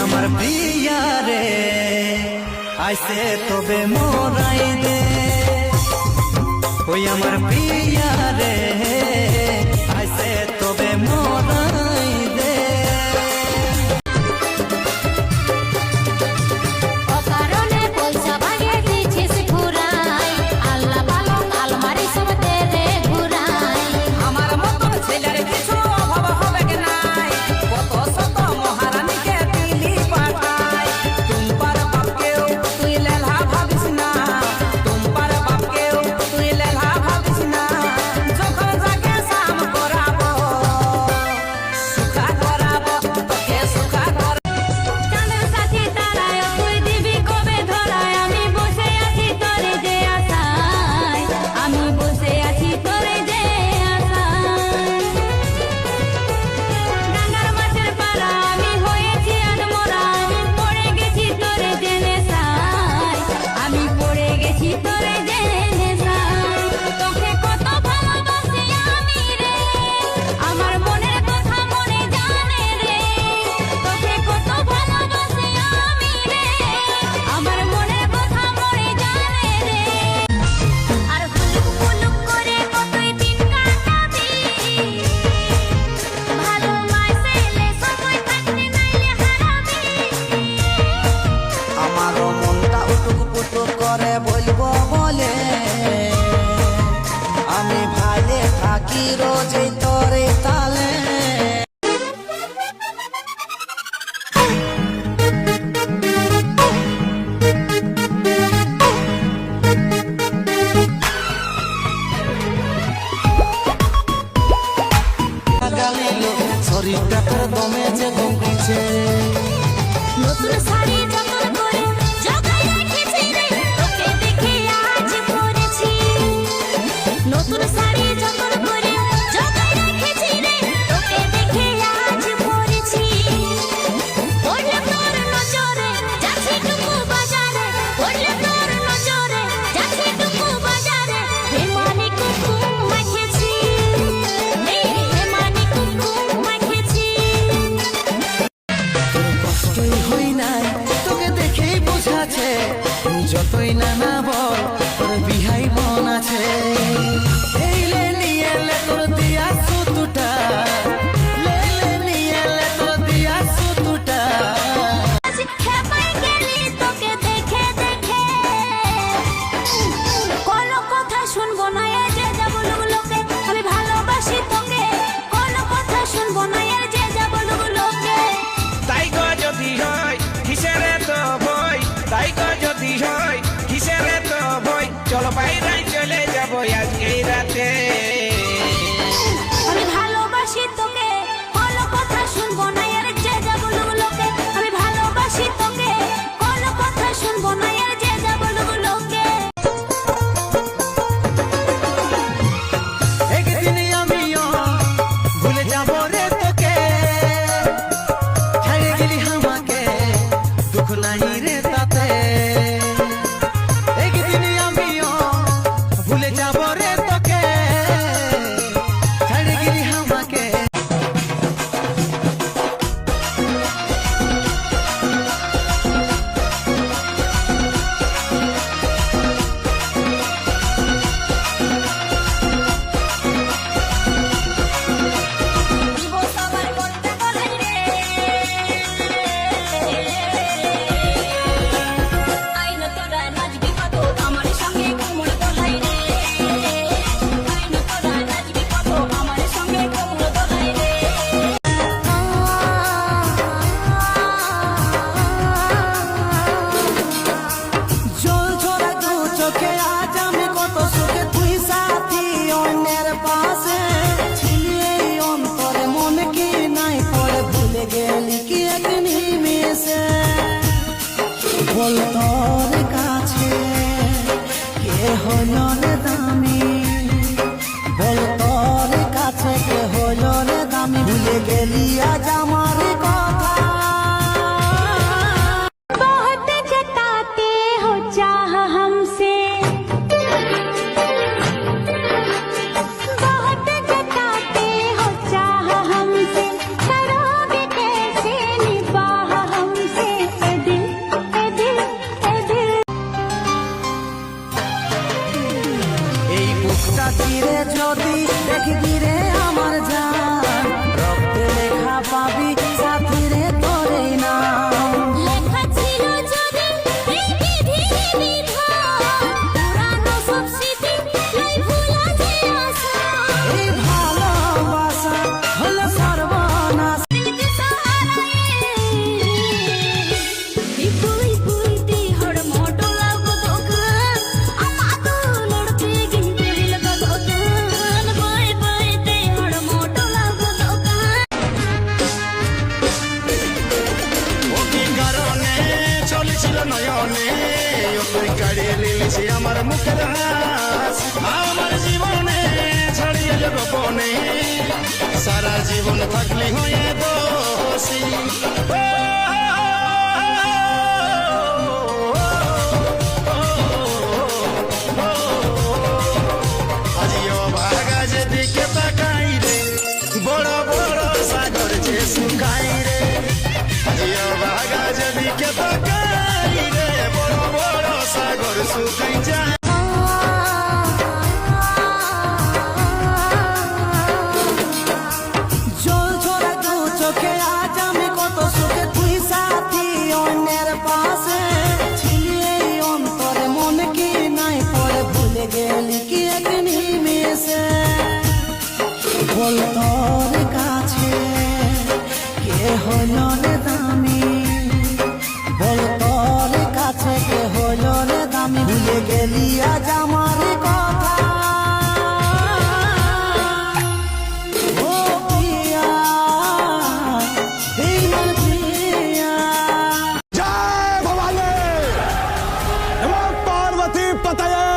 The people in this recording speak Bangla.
আমার প্রিয়া রে আইসে তবে মোরাই দে, ওই আমার প্রিয়া রে আইসে তবে মোরাই দে। অকারণে পয়সা ভাগে দিছিস ঘুরাই, আল্লাহ পালন আলমারি সব তেরে ঘুরাই। আমার মতো ছেলের কিছু অভাব হবে নাই, কত শত মহারানীকে দিলি পাঠাই। তোমার বাপকেও তুই লেলা ভাবিস না, তোমার বাপকেও তুই লেলা ভাবিস না। যখন যাকে সাম করাবো সুখা করাবো, তোকে সুখা করাবো। চাঁদের সাথে তারায় তুই দিবি কবে ধরায়, আমি বসে আছি তোরে যে আশায়, আমি বসে আছি তোরে যে আশায়। ডাঙ্গার মাছের পাড়া আমি হয়েছি আনমরা, আমি পড়ে গেছি তোরে যে নেশায়, আমি পড়ে গেছি তোরে যে নেশায়। তোকে কত ভালোবাসি আমি রে, আমার মনের কথা মনে জানে রে। তোকে কত ভালোবাসি আমি রে, আমার মনের কথা মনে জানে রে। আর হুলুক হুলুক করে কতই দিন কাটাবি, ভালোবাসলে সময় থাকতে নাইলে হারাবি। আমারও মনটা উটুক পুটুক করে বলবো বলে, আমি ভালে থাকি রোজই তোরে তালে। শরীরটা তোর দমে যে গমকিছে, নতুন শাড়ি যতন করে জগাই রেখেছি রে, তোকে দেখে আজ পরেছি। নতুন শাড়ি যতন করে জগাই রেখেছি রে, তোকে দেখে আজ পরেছি। পড়লে তোর নজরে যাচ্ছি টুকু বাজারে, পড়লে তোর নজরে যাচ্ছি টুকু বাজারে। হেমানি কুকুম মাখেছি, হেমানি কুকুম মাখেছি। তোর কষ্টই হই নাই তোকে দেখেই বোঝাছে, তুই যতই না না বল তোর বিহাই মন আছে। এইলে নিয়ে এলে তোর দিয়া সুতুটা, লেলে নিয়ে এলে তোর দিয়া সুতুটা। খেপাই গেলি তোকে দেখে দেখে, কোনো কথা শুনবো না এ যে যা বলুক লোকে, আমি ভালোবাসি তোকে। কোনো কথা শুনবো না এ যে যা বলুক লোকে। তাই গো যদি হয় কিসেরে তো ভয়, তাই গো যদি হয় কিসেরে তো ভয়। চলো বাইরে চলে যাবো আজ এই রাতে। আমি ভালোবাসি তোকে, কোনো কথা শুনবো না এর যে যা বলুক লোকে। আমি ভালোবাসি তোকে, কোনো কথা শুনবো না এর যে যা বলুক লোকে। একদিন আমিও ভুলে যাব রে তোকে, ছেড়ে গেলি আমাকে দুঃখ নাই রে তাতে। একদিন আমিও ভুলে যাব রে তোকে, ছেড়ে গেলি আমাকে। দিব সবার করতে বলাই রে, আইন তোরা নাচবি কত আমার সঙ্গে কোমর দোলাই রে, আইন তোরা নাচবি কত আমার সঙ্গে কোমর দোলাই রে। জল ঝরা দু চোখে আজ আমি কত সুখে, তুই সাথী অন্যের পাশে ছিলি এই অন্তরে মন কি নাই পড়ে, ভুলে গেলি কি এক নিমেষে। বল তোর কাছে কে হইল রে দামি, বল তোর কাছে কে হইল রে দামি, ভুলে গেলি আজ আমার কথা। बहुत जताते हो चाह हमसे, बहुत जताते हो चाह हमसे, करोगे कैसे निबाह हमसे। নয়নে ও তুই কাড়িয়ে নিলিছি আমার মুখের হাস আমার জীবনে ছাড়িয়ে যে গোপনে সারা জীবন থাকলি হয়ে দোষী আজিও ভাগা যেদিকে তাকাই রে বড় বড় সাগর যে শুকাই রে আজিও ভাগা যেদিকে তাকাই রে বড় বড় সাগর শুকাই যায় জল ঝরা দু চোখে আজ আমি কত সুখে তুই সাথী অন্যের পাশে ছিলি এই অন্তরে মন কি নাই পড়ে ভুলে গেলি কি এক নিমেষে বল তোর কাছে কে হলো রে দামি বল তোর কাছে কে হলো রে দামি ভুলে গেলি আজ আমার কথা ও প্রিয়া এই মন প্রিয়া जय भवानी नमो पार्वती पतये